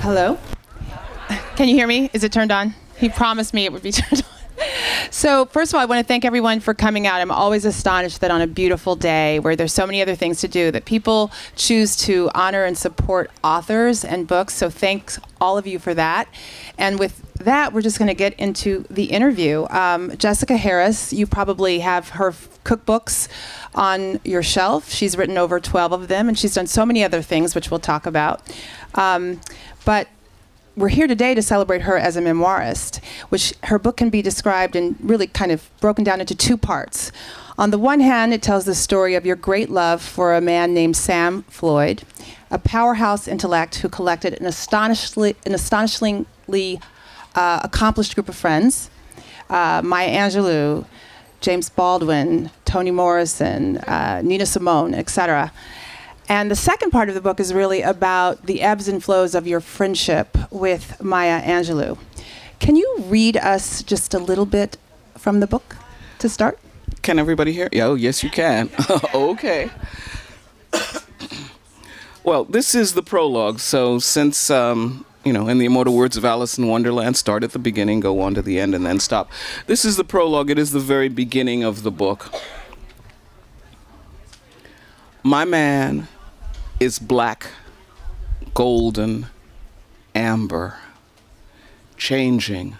Hello? Can you hear me? Is it turned on? He promised me it would be turned on. So first of all, I want to thank everyone for coming out. I'm always astonished that on a beautiful day where there's so many other things to do, that people choose to honor and support authors and books. So thanks all of you for that. And with that, we're just going to get into the interview. Jessica Harris, you probably have her cookbooks on your shelf. She's written over 12 of them, and she's done so many other things, which we'll talk about. But we're here today to celebrate her as a memoirist, which her book can be described and really kind of broken down into two parts. On the one hand, it tells the story of your great love for a man named Sam Floyd, a powerhouse intellect who collected an astonishingly accomplished group of friends, Maya Angelou, James Baldwin, Toni Morrison, Nina Simone, etc. And the second part of the book is really about the ebbs and flows of your friendship with Maya Angelou. Can you read us just a little bit from the book to start? Can everybody hear? Oh, yes, you can. Okay. Well, this is the prologue. So since, in the immortal words of Alice in Wonderland, start at the beginning, go on to the end, and then stop. This is the prologue. It is the very beginning of the book. My man is black, golden, amber, changing,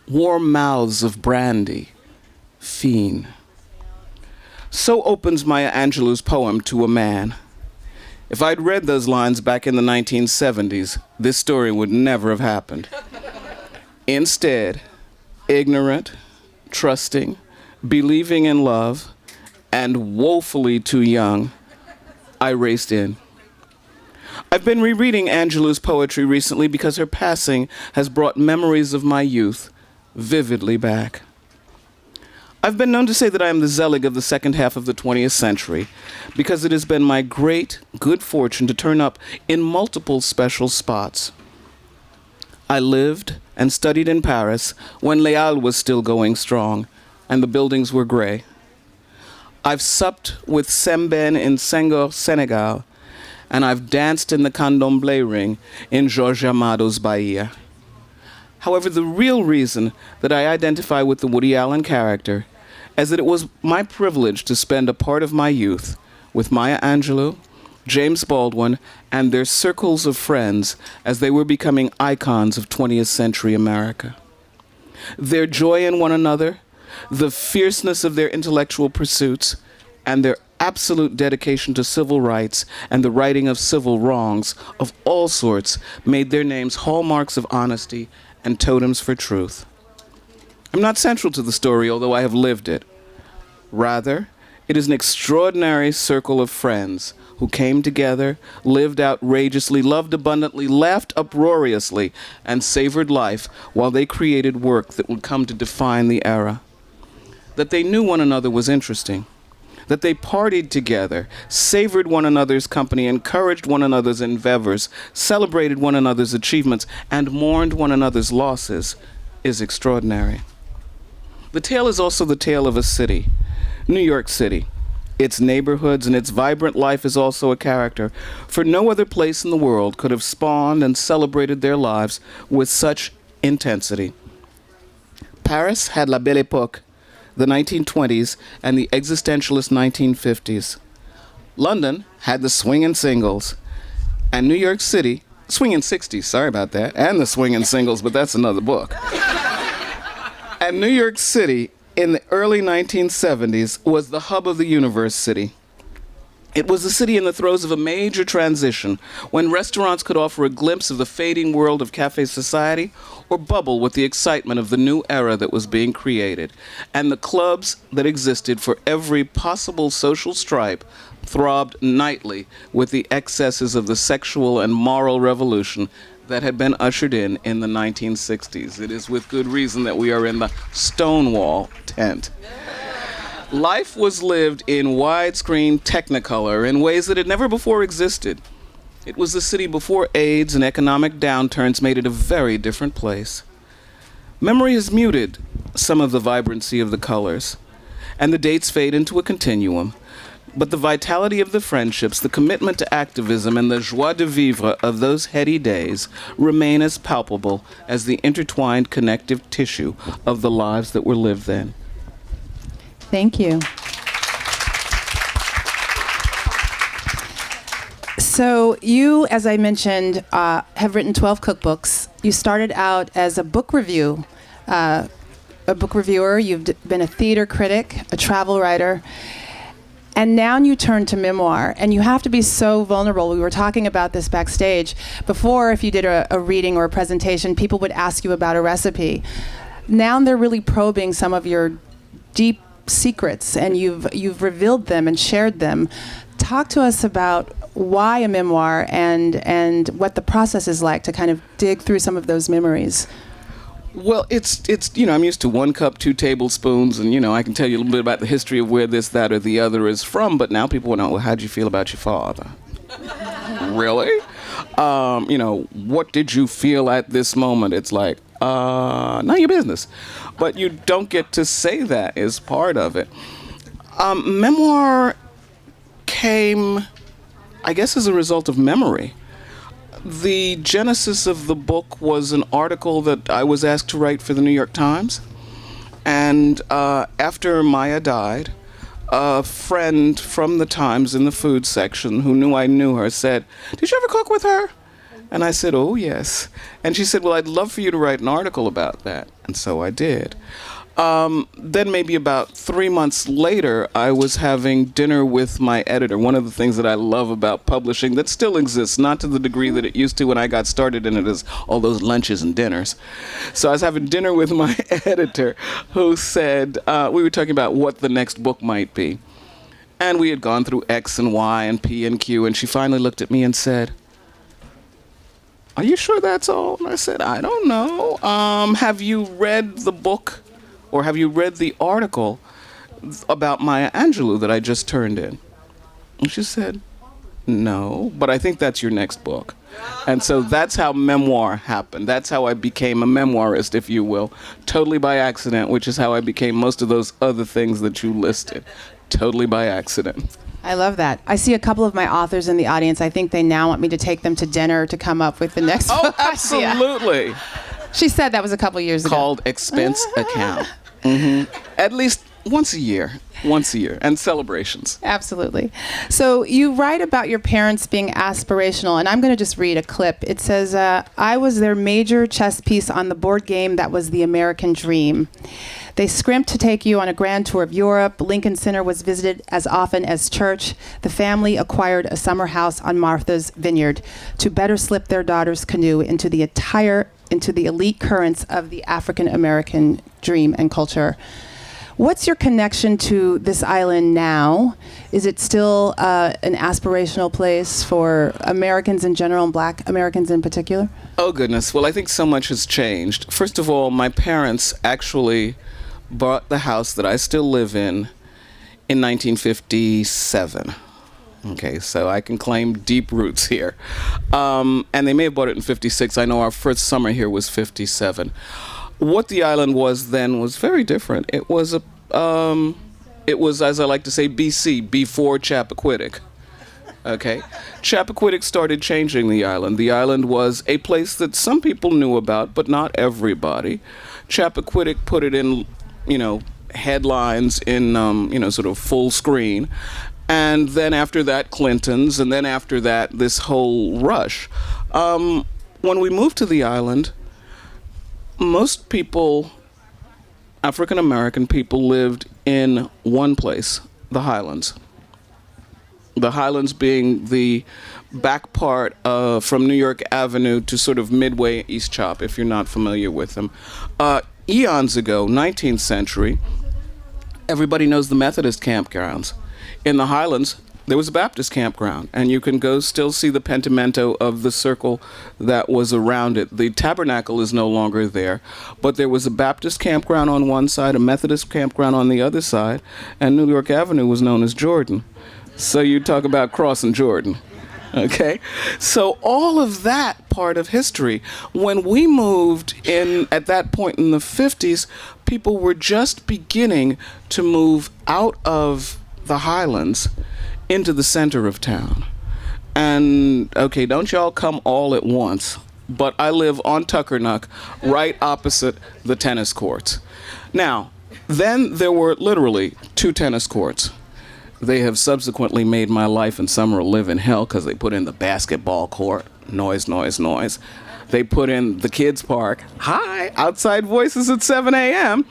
warm mouths of brandy, fiend. So opens Maya Angelou's poem to a man. If I'd read those lines back in the 1970s, this story would never have happened. Instead, ignorant, trusting, believing in love, and woefully too young, I raced in. I've been rereading Angelou's poetry recently because her passing has brought memories of my youth vividly back. I've been known to say that I am the Zelig of the second half of the 20th century because it has been my great good fortune to turn up in multiple special spots. I lived and studied in Paris when Les Halles was still going strong and the buildings were gray. I've supped with Sembène in Senghor, Senegal, and I've danced in the Candomblé ring in Jorge Amado's Bahia. However, the real reason that I identify with the Woody Allen character is that it was my privilege to spend a part of my youth with Maya Angelou, James Baldwin, and their circles of friends as they were becoming icons of 20th century America. Their joy in one another, the fierceness of their intellectual pursuits, and their absolute dedication to civil rights and the righting of civil wrongs of all sorts made their names hallmarks of honesty and totems for truth. I'm not central to the story, although I have lived it. Rather, it is an extraordinary circle of friends who came together, lived outrageously, loved abundantly, laughed uproariously, and savored life while they created work that would come to define the era. That they knew one another was interesting, that they partied together, savored one another's company, encouraged one another's endeavors, celebrated one another's achievements, and mourned one another's losses is extraordinary. The tale is also the tale of a city, New York City. Its neighborhoods and its vibrant life is also a character, for no other place in the world could have spawned and celebrated their lives with such intensity. Paris had La Belle Époque, the 1920s, and the existentialist 1950s. London had the swingin' singles, and New York City, swingin' 60s, sorry about that, and the swingin' singles, but that's another book. And New York City, in the early 1970s, was the hub of the universe city. It was a city in the throes of a major transition, when restaurants could offer a glimpse of the fading world of cafe society or bubble with the excitement of the new era that was being created. And the clubs that existed for every possible social stripe throbbed nightly with the excesses of the sexual and moral revolution that had been ushered in the 1960s. It is with good reason that we are in the Stonewall tent. Life was lived in widescreen Technicolor in ways that had never before existed. It was the city before AIDS and economic downturns made it a very different place. Memory has muted some of the vibrancy of the colors, and the dates fade into a continuum. But the vitality of the friendships, the commitment to activism, and the joie de vivre of those heady days remain as palpable as the intertwined connective tissue of the lives that were lived then. Thank you. So you, as I mentioned, have written 12 cookbooks. You started out as a book reviewer. You've been a theater critic, a travel writer, and now you turn to memoir. And you have to be so vulnerable. We were talking about this backstage. Before, if you did a reading or a presentation, people would ask you about a recipe. Now they're really probing some of your deep secrets, and you've revealed them and shared them. Talk to us about why a memoir and what the process is like to kind of dig through some of those memories. Well, it's I'm used to 1 cup, 2 tablespoons, and I can tell you a little bit about the history of where this, that, or the other is from. But now people want to know, well, how'd you feel about your father? Really? What did you feel at this moment? It's like, none of your business. But you don't get to say that as part of it. Memoir came, I guess, as a result of memory. The genesis of the book was an article that I was asked to write for the New York Times. And after Maya died, a friend from the Times in the food section who knew I knew her said, "Did you ever cook with her?" And I said, "Oh, yes." And she said, "Well, I'd love for you to write an article about that." And so I did. Then maybe about 3 months later, I was having dinner with my editor. One of the things that I love about publishing that still exists, not to the degree that it used to when I got started in it, is all those lunches and dinners. So I was having dinner with my editor who said, we were talking about what the next book might be. And we had gone through X and Y and P and Q, and she finally looked at me and said, "Are you sure that's all?" And I said, "I don't know. Have you read the book? Or have you read the article about Maya Angelou that I just turned in?" And she said, "No, but I think that's your next book." And so that's how memoir happened. That's how I became a memoirist, if you will, totally by accident, which is how I became most of those other things that you listed, totally by accident. I love that. I see a couple of my authors in the audience. I think they now want me to take them to dinner to come up with the next book idea. Absolutely. She said that was a couple years ago. Called expense account. At least once a year, and celebrations. Absolutely. So you write about your parents being aspirational, and I'm going to just read a clip. It says, "I was their major chess piece on the board game that was the American dream. They scrimped to take you on a grand tour of Europe. Lincoln Center was visited as often as church. The family acquired a summer house on Martha's Vineyard to better slip their daughter's canoe into the elite currents of the African American dream and culture." What's your connection to this island now? Is it still an aspirational place for Americans in general and Black Americans in particular? Oh, goodness. Well, I think so much has changed. First of all, my parents actually bought the house that I still live in 1957. Okay, so I can claim deep roots here. And they may have bought it in 56. I know our first summer here was 57. What the island was then was very different. It was, as I like to say, BC, before Chappaquiddick. Okay? Chappaquiddick started changing the island. The island was a place that some people knew about, but not everybody. Chappaquiddick put it in, headlines in, sort of full screen. And then after that, Clinton's, and then after that, this whole rush. When we moved to the island, most people, African American people, lived in one place, the Highlands. The Highlands being the back part from New York Avenue to sort of midway East Chop, if you're not familiar with them. Eons ago, 19th century, everybody knows the Methodist campgrounds. In the Highlands, there was a Baptist campground, and you can go still see the pentimento of the circle that was around it. The tabernacle is no longer there, but there was a Baptist campground on one side, a Methodist campground on the other side, and New York Avenue was known as Jordan. So you talk about crossing Jordan. Okay, so all of that part of history. When we moved in at that point in the 50s, people were just beginning to move out of the Highlands into the center of town. And, okay, don't y'all come all at once, but I live on Tuckernuck, right opposite the tennis courts. Now, then there were literally 2 tennis courts. They have subsequently made my life in summer a living hell because they put in the basketball court, noise, noise, noise. They put in the kids' park, hi, outside voices at 7 a.m.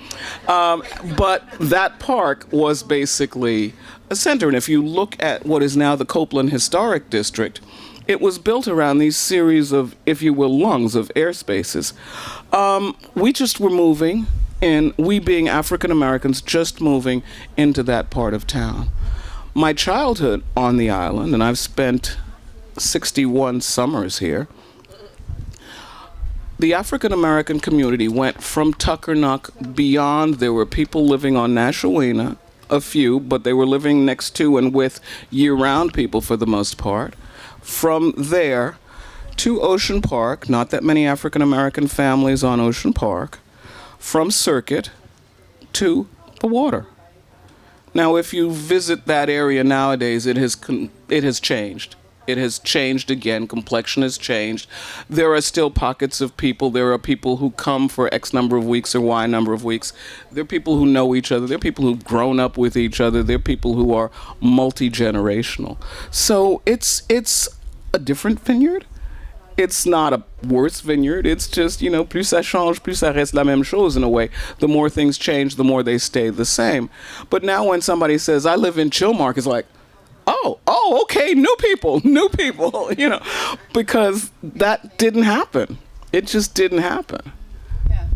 But that park was basically a center. And if you look at what is now the Copeland Historic District, it was built around these series of, if you will, lungs of air spaces. We just were moving, and we being African Americans, just moving into that part of town. My childhood on the island, and I've spent 61 summers here, the African American community went from Tuckernuck beyond. There were people living on Nashawena, a few, but they were living next to and with year-round people for the most part. From there to Ocean Park, not that many African American families on Ocean Park. From Circuit to the water. Now, if you visit that area nowadays, it has changed. It has changed again. Complexion has changed. There are still pockets of people. There are people who come for X number of weeks or Y number of weeks. There are people who know each other. There are people who've grown up with each other. There are people who are multi-generational. So it's a different vineyard. It's not a worse vineyard. It's just, you know, plus ça change, plus ça reste la même chose in a way. The more things change, the more they stay the same. But now when somebody says, I live in Chilmark, it's like, oh, okay, new people, you know, because that didn't happen. It just didn't happen. Yeah.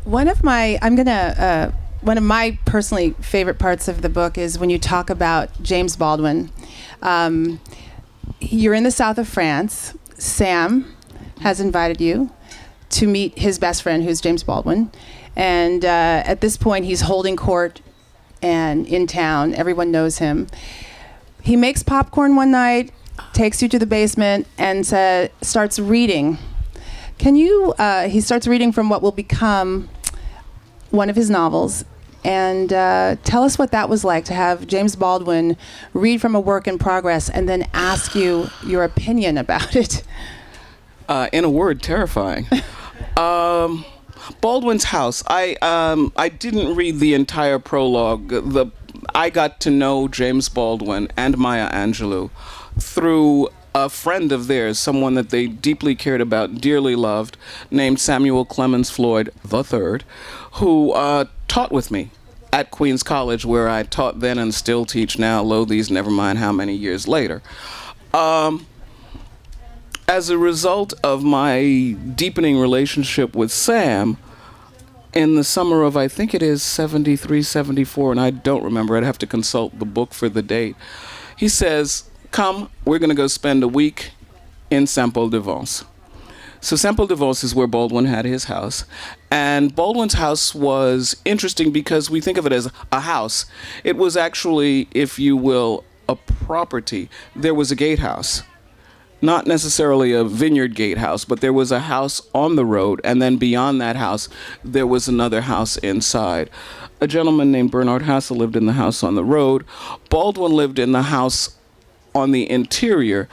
One of my personally favorite parts of the book is when you talk about James Baldwin. You're in the south of France. Sam has invited you to meet his best friend, who's James Baldwin. And at this point, he's holding court and in town. Everyone knows him. He makes popcorn one night, takes you to the basement, and starts reading. He starts reading from what will become one of his novels. And tell us what that was like to have James Baldwin read from a work in progress and then ask you your opinion about it. In a word, terrifying. Baldwin's House. I didn't read the entire prologue. I got to know James Baldwin and Maya Angelou through a friend of theirs, someone that they deeply cared about, dearly loved, named Samuel Clemens Floyd III, who taught with me at Queens College, where I taught then and still teach now, lo these never mind how many years later. As a result of my deepening relationship with Sam, in the summer of, I think it is 73, 74, and I don't remember, I'd have to consult the book for the date, he says, come, we're going to go spend a week in Saint-Paul-de-Vence. So Saint-Paul-de-Vence is where Baldwin had his house. And Baldwin's house was interesting because we think of it as a house. It was actually, if you will, a property. There was a gatehouse. Not necessarily a vineyard gatehouse, but there was a house on the road, and then beyond that house, there was another house inside. A gentleman named Bernard Hassel lived in the house on the road. Baldwin lived in the house on the interior,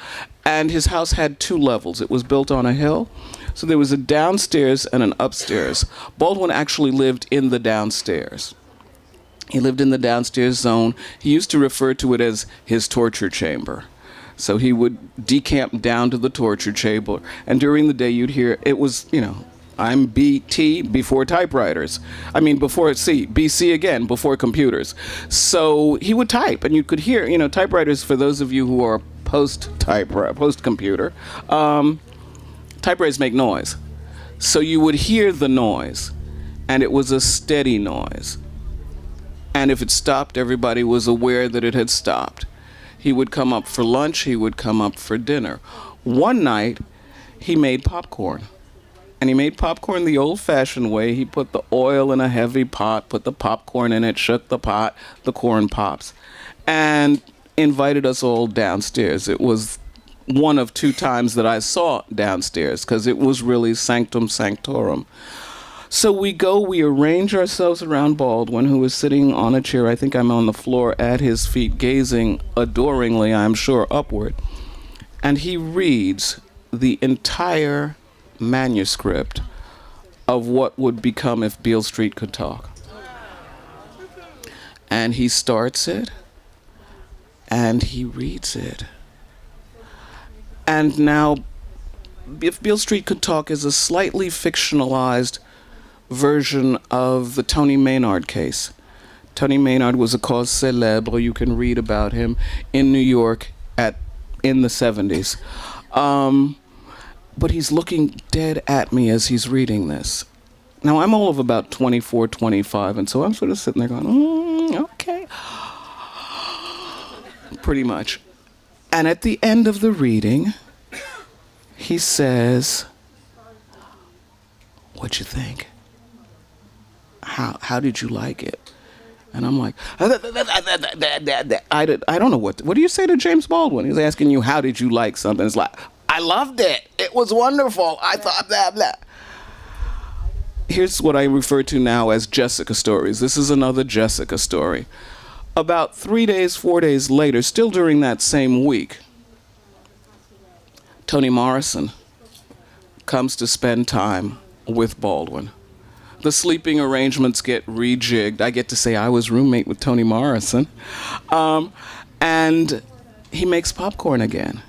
and his house had 2 levels. It was built on a hill, so there was a downstairs and an upstairs. Baldwin actually lived in the downstairs. He lived in the downstairs zone. He used to refer to it as his torture chamber. So he would decamp down to the torture chamber, and during the day you'd hear, it was, you know, I'm BT before typewriters. I mean, before BC again, before computers. So he would type, and you could hear, you know, typewriters, for those of you who are post-computer, typewriters make noise. So you would hear the noise, and it was a steady noise. And if it stopped, everybody was aware that it had stopped. He would come up for lunch, he would come up for dinner. One night, he made popcorn. And he made popcorn the old-fashioned way. He put the oil in a heavy pot, put the popcorn in it, shook the pot, the corn pops, and invited us all downstairs. It was one of 2 times that I saw downstairs, because it was really sanctum sanctorum. So we arrange ourselves around Baldwin, who is sitting on a chair. I think I'm on the floor at his feet, gazing adoringly, I'm sure, upward. And he reads the entire manuscript of what would become If Beale Street Could Talk. And he starts it, and he reads it. And now, If Beale Street Could Talk is a slightly fictionalized version of the Tony Maynard case. Tony Maynard was a cause célèbre. You can read about him in New York in the 70s. But he's looking dead at me as he's reading this. Now, I'm all of about 24, 25, and so I'm sort of sitting there going, okay. Pretty much. And at the end of the reading, he says, "What'd you think? How did you like it?" And I'm like, I don't know what do you say to James Baldwin? He's asking you, how did you like something? It's like, I loved it. It was wonderful. I thought blah, blah. Here's what I refer to now as Jessica stories. This is another Jessica story. About 3 days, 4 days later, still during that same week, Toni Morrison comes to spend time with Baldwin. The sleeping arrangements get rejigged. I get to say I was roommate with Toni Morrison. And he makes popcorn again.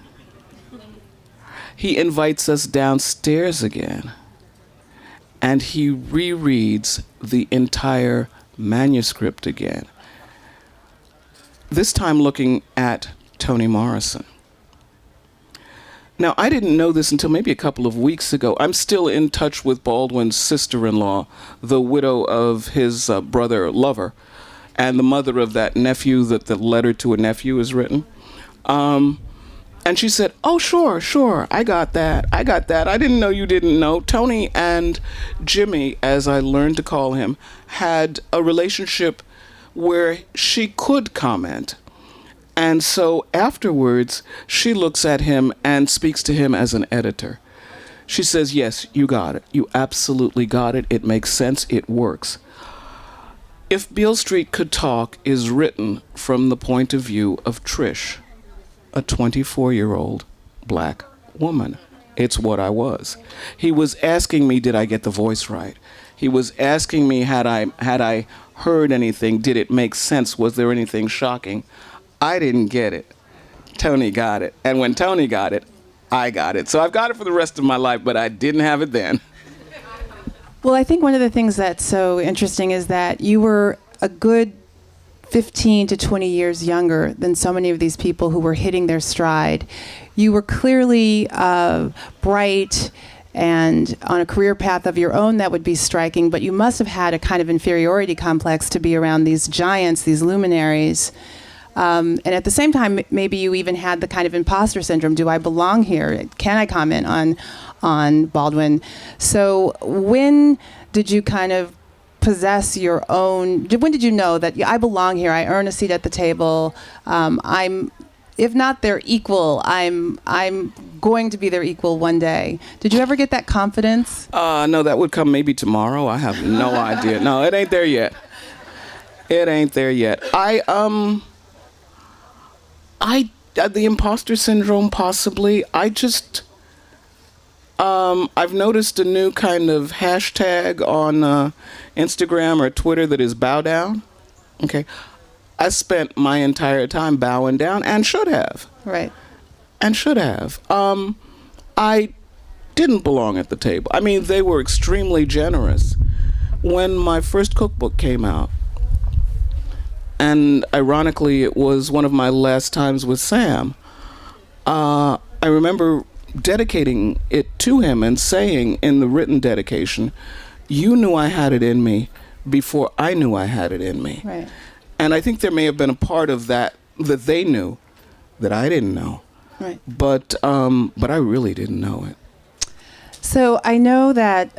He invites us downstairs again. And he rereads the entire manuscript again. This time looking at Toni Morrison. Now, I didn't know this until maybe a couple of weeks ago. I'm still in touch with Baldwin's sister-in-law, the widow of his brother Lover, and the mother of that nephew that the letter to a nephew is written. And she said, "Oh, sure, I got that. I didn't know you didn't know." Tony and Jimmy, as I learned to call him, had a relationship where she could comment. And so afterwards, she looks at him and speaks to him as an editor. She says, "Yes, you got it. You absolutely got it. It makes sense. It works." If Beale Street Could Talk is written from the point of view of Trish, a 24-year-old black woman. It's what I was. He was asking me, did I get the voice right? He was asking me, had I heard anything? Did it make sense? Was there anything shocking? I didn't get it. Tony got it. And when Tony got it, I got it. So I've got it for the rest of my life, but I didn't have it then. Well, I think one of the things that's so interesting is that you were a good 15 to 20 years younger than so many of these people who were hitting their stride. You were clearly bright and on a career path of your own that would be striking, but you must have had a kind of inferiority complex to be around these giants, these luminaries. And at the same time, maybe you even had the kind of imposter syndrome. Do I belong here? Can I comment on Baldwin? So when did you kind of possess your own, when did you know that I belong here, I earn a seat at the table, I'm, if not their equal, I'm going to be their equal one day? Did you ever get that confidence? No, that would come maybe tomorrow. I have no idea. No, it ain't there yet. It ain't there yet. The imposter syndrome, possibly. I've noticed a new kind of hashtag on Instagram or Twitter that is bow down. Okay. I spent my entire time bowing down and should have. Right. And should have. I didn't belong at the table. I mean, they were extremely generous. When my first cookbook came out, and ironically, it was one of my last times with Sam, I remember dedicating it to him and saying in the written dedication, "You knew I had it in me before I knew I had it in me." Right. And I think there may have been a part of that they knew that I didn't know. Right. But I really didn't know it. So I know that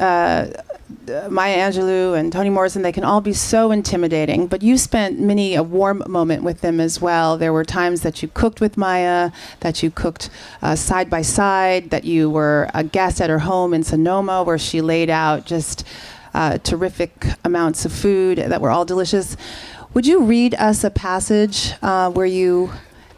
Maya Angelou and Toni Morrison, they can all be so intimidating, but you spent many a warm moment with them as well. There were times that you cooked with Maya, that you cooked side by side, that you were a guest at her home in Sonoma where she laid out just terrific amounts of food that were all delicious. Would you read us a passage where you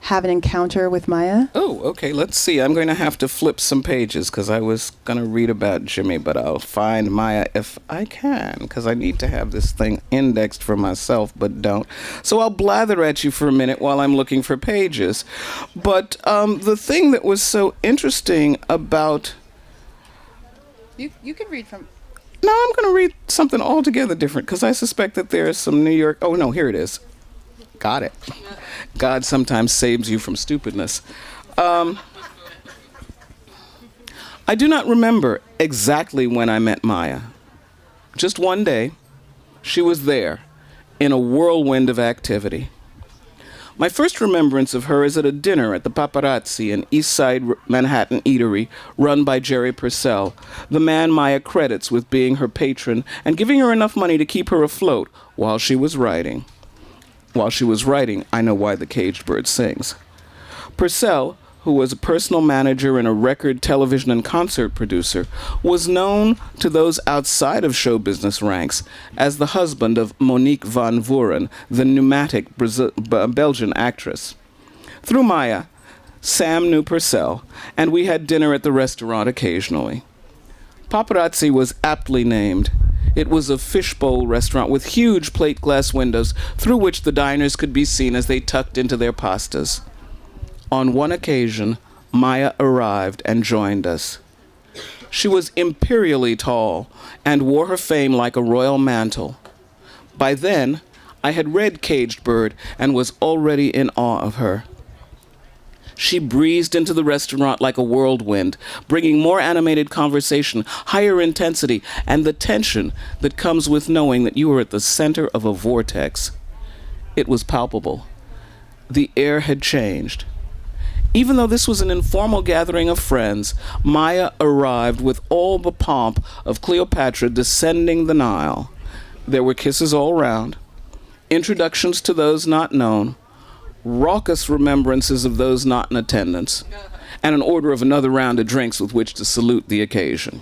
have an encounter with Maya? Oh, okay. Let's see. I'm going to have to flip some pages because I was going to read about Jimmy, but I'll find Maya if I can because I need to have this thing indexed for myself, but don't. So I'll blather at you for a minute while I'm looking for pages. But the thing that was so interesting about... You can read from... No, I'm going to read something altogether different because I suspect that there's some New York... Oh, no, here it is. Got it. God sometimes saves you from stupidness. I do not remember exactly when I met Maya. Just one day, she was there in a whirlwind of activity. My first remembrance of her is at a dinner at the Paparazzi, an East Side Manhattan eatery run by Jerry Purcell, the man Maya credits with being her patron and giving her enough money to keep her afloat while she was writing. While she was writing, I know why the caged bird sings. Purcell, who was a personal manager and a record, television, and concert producer, was known to those outside of show business ranks as the husband of Monique van Vuren, the pneumatic Belgian actress. Through Maya, Sam knew Purcell, and we had dinner at the restaurant occasionally. Paparazzi was aptly named. It was a fishbowl restaurant with huge plate glass windows through which the diners could be seen as they tucked into their pastas. On one occasion, Maya arrived and joined us. She was imperially tall and wore her fame like a royal mantle. By then, I had read Caged Bird and was already in awe of her. She breezed into the restaurant like a whirlwind, bringing more animated conversation, higher intensity, and the tension that comes with knowing that you are at the center of a vortex. It was palpable. The air had changed. Even though this was an informal gathering of friends, Maya arrived with all the pomp of Cleopatra descending the Nile. There were kisses all round, introductions to those not known, raucous remembrances of those not in attendance, and an order of another round of drinks with which to salute the occasion.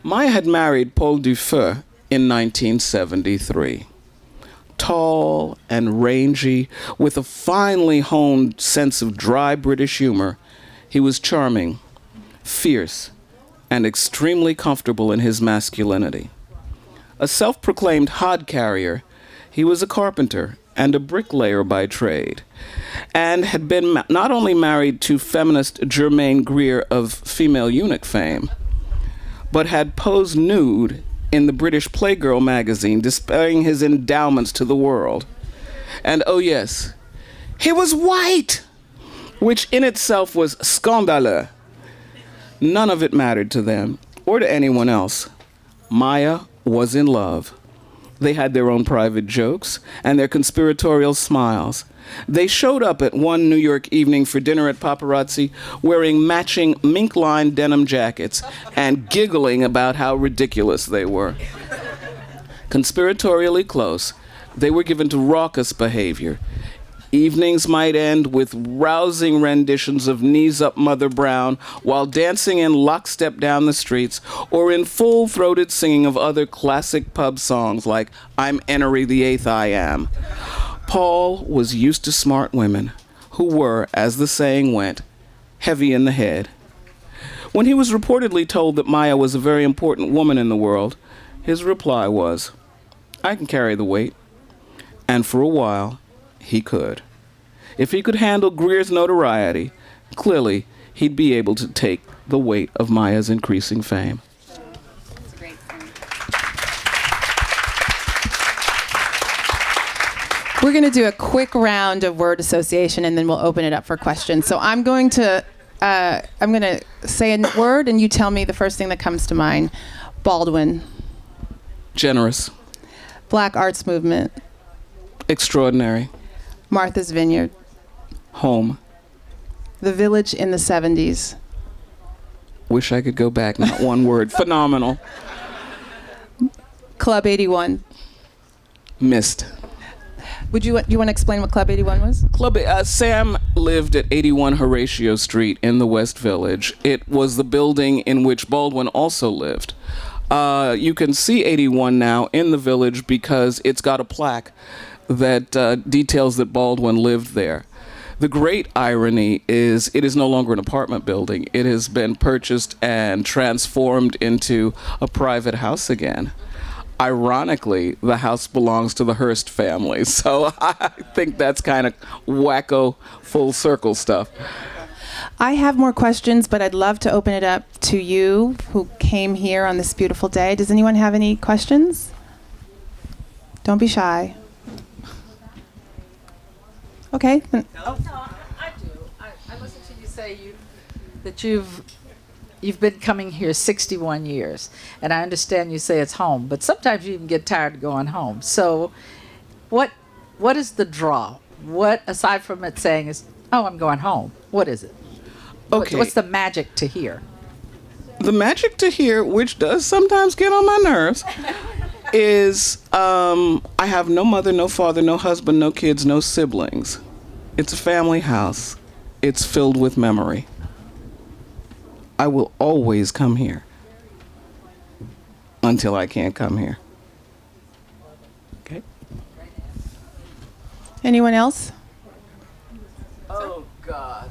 Maya had married Paul Dufeu in 1973. Tall and rangy, with a finely honed sense of dry British humor, he was charming, fierce, and extremely comfortable in his masculinity. A self-proclaimed hod carrier, he was a carpenter and a bricklayer by trade, and had been not only married to feminist Germaine Greer of Female Eunuch fame, but had posed nude in the British Playgirl magazine, displaying his endowments to the world. And oh yes, he was white, which in itself was scandaleux. None of it mattered to them, or to anyone else. Maya was in love. They had their own private jokes and their conspiratorial smiles. They showed up at one New York evening for dinner at Paparazzi wearing matching mink-lined denim jackets and giggling about how ridiculous they were. Conspiratorially close, they were given to raucous behavior. Evenings might end with rousing renditions of Knees Up Mother Brown while dancing in lockstep down the streets, or in full-throated singing of other classic pub songs like I'm Henry VIII I Am. Paul was used to smart women who were, as the saying went, heavy in the head. When he was reportedly told that Maya was a very important woman in the world, his reply was, I can carry the weight. And for a while, he could. If he could handle Greer's notoriety, clearly he'd be able to take the weight of Maya's increasing fame. That's great. We're going to do a quick round of word association, and then we'll open it up for questions. So I'm going to say a word, and you tell me the first thing that comes to mind. Baldwin. Generous. Black arts movement. Extraordinary. Martha's Vineyard. Home. The Village in the 70s. Wish I could go back, not one word. Phenomenal. Club 81. Missed. You want to explain what Club 81 was? Sam lived at 81 Horatio Street in the West Village. It was the building in which Baldwin also lived. You can see 81 now in the village because it's got a plaque that details that Baldwin lived there. The great irony is it is no longer an apartment building. It has been purchased and transformed into a private house again. Ironically, the house belongs to the Hearst family. So I think that's kind of wacko full circle stuff. I have more questions, but I'd love to open it up to you who came here on this beautiful day. Does anyone have any questions? Don't be shy. Okay. No, I do. I listened to you say that you've been coming here 61 years, and I understand you say it's home, but sometimes you even get tired of going home. So, what is the draw? What, aside from it saying is, oh, I'm going home, what is it? Okay. What's the magic to here? The magic to here, which does sometimes get on my nerves, is I have no mother, no father, no husband, no kids, no siblings. It's a family house. It's filled with memory. I will always come here until I can't come here. Okay? Anyone else? Oh, God.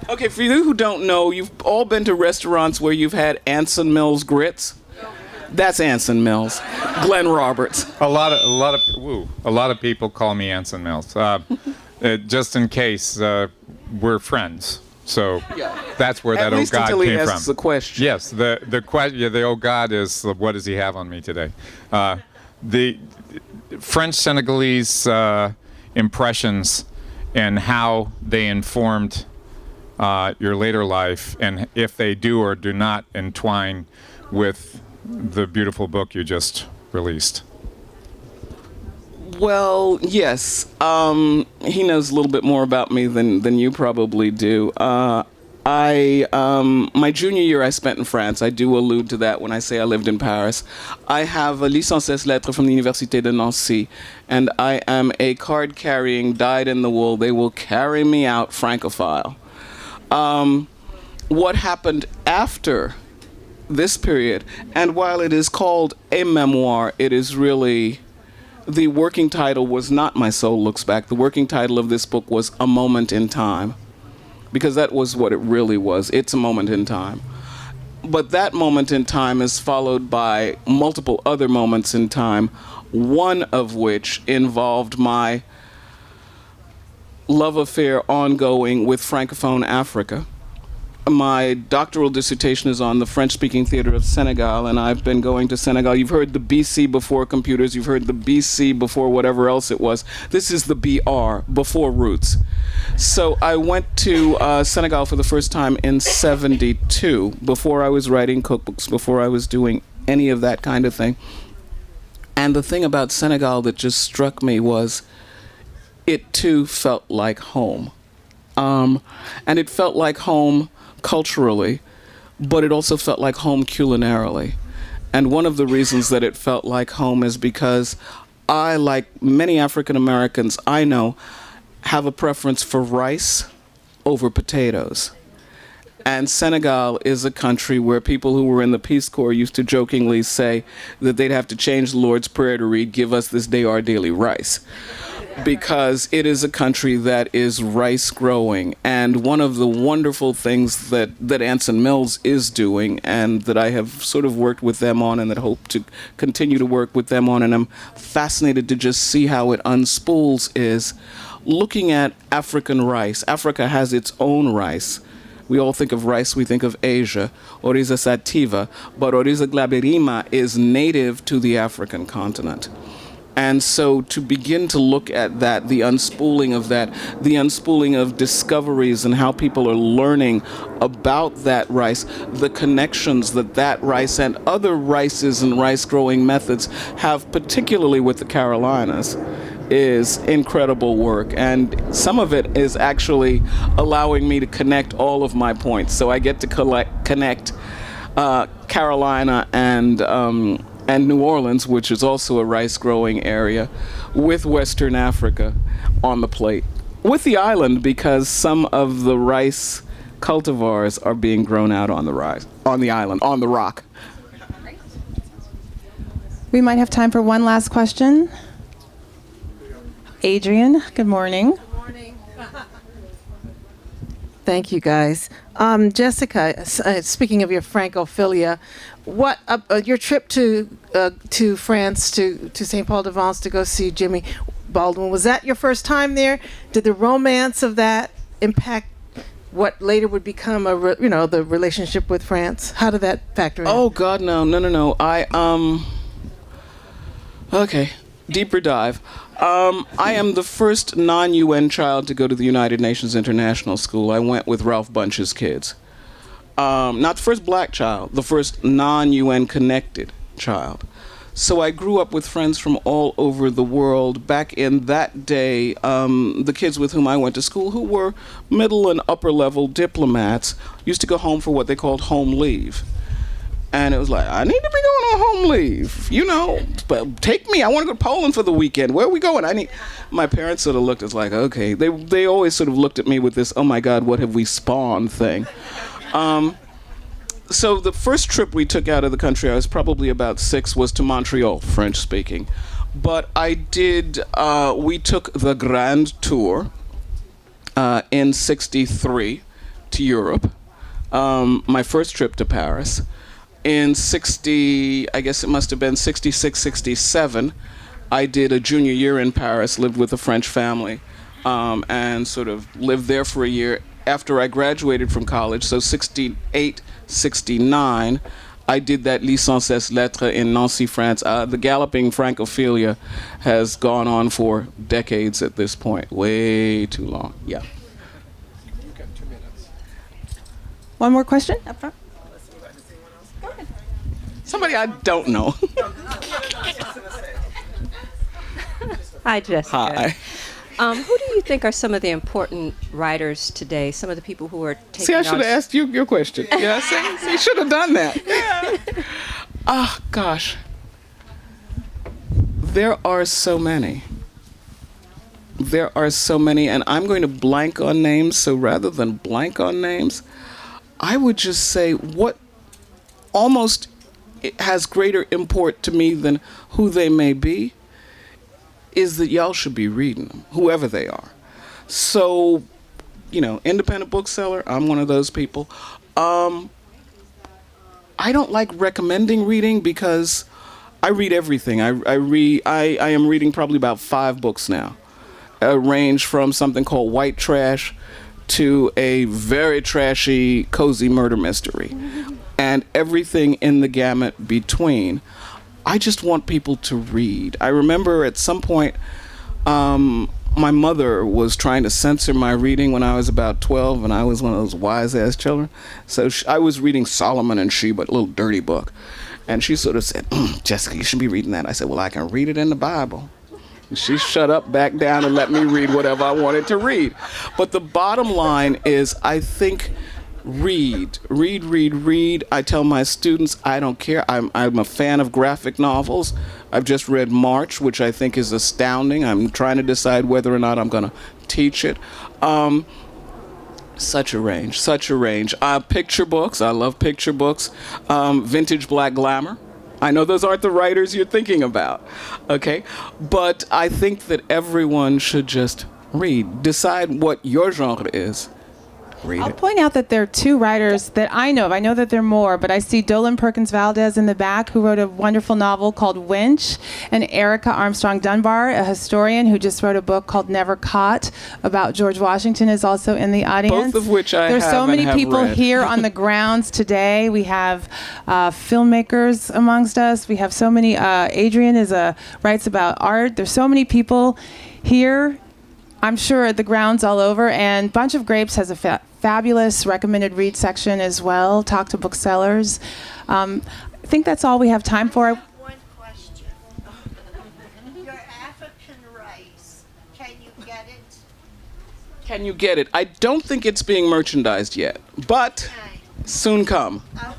Okay, for you who don't know, you've all been to restaurants where you've had Anson Mills grits. That's Anson Mills. Glenn Roberts. A lot of people call me Anson Mills. Just in case, we're friends. So that's where that old God came came from. from. The question. Yes, the old God is what does he have on me today? The French Senegalese impressions and how they informed your later life, and if they do or do not entwine with the beautiful book you just released. Well, yes. He knows a little bit more about me than you probably do. My junior year I spent in France. I do allude to that when I say I lived in Paris. I have a licence ès lettres from the Université de Nancy, and I am a card-carrying, dyed-in-the-wool, they will carry me out Francophile. What happened after this period, and while it is called a memoir, it is really, the working title was not My Soul Looks Back. The working title of this book was A Moment in Time, because that was what it really was. It's a moment in time. But that moment in time is followed by multiple other moments in time, one of which involved my love affair ongoing with Francophone Africa. My doctoral dissertation is on the French-speaking theater of Senegal, and I've been going to Senegal. You've heard the BC before computers. You've heard the BC before whatever else it was. This is the BR, before roots. So I went to Senegal for the first time in '72, before I was writing cookbooks, before I was doing any of that kind of thing. And the thing about Senegal that just struck me was it too felt like home. And it felt like home culturally, but it also felt like home culinarily. And one of the reasons that it felt like home is because I, like many African Americans I know, have a preference for rice over potatoes. And Senegal is a country where people who were in the Peace Corps used to jokingly say that they'd have to change the Lord's Prayer to read, "Give us this day our daily rice," because it is a country that is rice growing. And one of the wonderful things that Anson Mills is doing, and that I have sort of worked with them on and that hope to continue to work with them on, and I'm fascinated to just see how it unspools, is looking at African rice. Africa has its own rice. We all think of rice, we think of Asia, Oryza sativa, but Oryza glaberrima is native to the African continent. And so to begin to look at that, the unspooling of that, the unspooling of discoveries and how people are learning about that rice, the connections that that rice and other rices and rice growing methods have, particularly with the Carolinas, is incredible work. And some of it is actually allowing me to connect all of my points. So I get to connect Carolina and New Orleans, which is also a rice growing area, with Western Africa on the plate. With the island, because some of the rice cultivars are being grown out on the island, on the rock. We might have time for one last question. Adrian, good morning. Thank you, guys. Jessica, speaking of your Francophilia, what your trip to France to St. Paul de Vence to go see Jimmy Baldwin, was that your first time there? Did the romance of that impact what later would become the relationship with France? How did that factor in? Oh God, no. Okay, deeper dive. I am the first non-UN child to go to the United Nations International School. I went with Ralph Bunche's kids. Not the first black child, the first non-UN connected child. So I grew up with friends from all over the world. Back in that day, the kids with whom I went to school, who were middle and upper level diplomats, used to go home for what they called home leave. And it was like, I need to be going on home leave, but take me. I want to go to Poland for the weekend. Where are we going? My parents sort of looked as like, okay. They always sort of looked at me with this, oh my God, what have we spawned thing. So the first trip we took out of the country, I was probably about 6, was to Montreal, French speaking. But we took the Grand Tour in 63 to Europe. My first trip to Paris. In 60, I guess it must have been 66, 67, I did a junior year in Paris, lived with a French family, and sort of lived there for a year after I graduated from college. So 68, 69, I did that licence ès lettres in Nancy, France. The galloping Francophilia has gone on for decades at this point, way too long. Yeah. You've got 2 minutes. One more question up front. Somebody I don't know. Hi, Jessica. Hi. Who do you think are some of the important writers today? Some of the people who are taking. See, I should have asked you your question. Yeah, see, you should have done that. Yeah. Oh, gosh. There are so many. And I'm going to blank on names, so rather than blank on names, I would just say what almost it has greater import to me than who they may be is that y'all should be reading them, whoever they are. So, independent bookseller, I'm one of those people. I don't like recommending reading because I read everything. I am reading probably about 5 books now. Range from something called white trash to a very trashy, cozy murder mystery. And everything in the gamut between. I just want people to read. I remember at some point, my mother was trying to censor my reading when I was about 12, and I was one of those wise-ass children. So I was reading Solomon and Sheba, a little dirty book. And she sort of said, Jessica, you should be reading that. I said, well, I can read it in the Bible. And she shut up, back down, and let me read whatever I wanted to read. But the bottom line is, I think... Read. I tell my students, I don't care. I'm a fan of graphic novels. I've just read March, which I think is astounding. I'm trying to decide whether or not I'm going to teach it. Such a range. Picture books. I love picture books. Vintage black glamour. I know those aren't the writers you're thinking about, okay? But I think that everyone should just read. Decide what your genre is. I'll point out that there are 2 writers that I know of. I know that there are more, but I see Dolan Perkins Valdez in the back, who wrote a wonderful novel called Winch, and Erica Armstrong Dunbar, a historian who just wrote a book called Never Caught about George Washington, is also in the audience. Both of which I There's have so many and have people read. here on the grounds today. We have filmmakers amongst us. We have so many. Adrian writes about art. There's so many people here. I'm sure the grounds all over, and Bunch of Grapes has a fabulous recommended read section as well. Talk to booksellers. I think that's all we have time for. One question. Your African rice, can you get it? I don't think it's being merchandised yet, but soon come. Okay.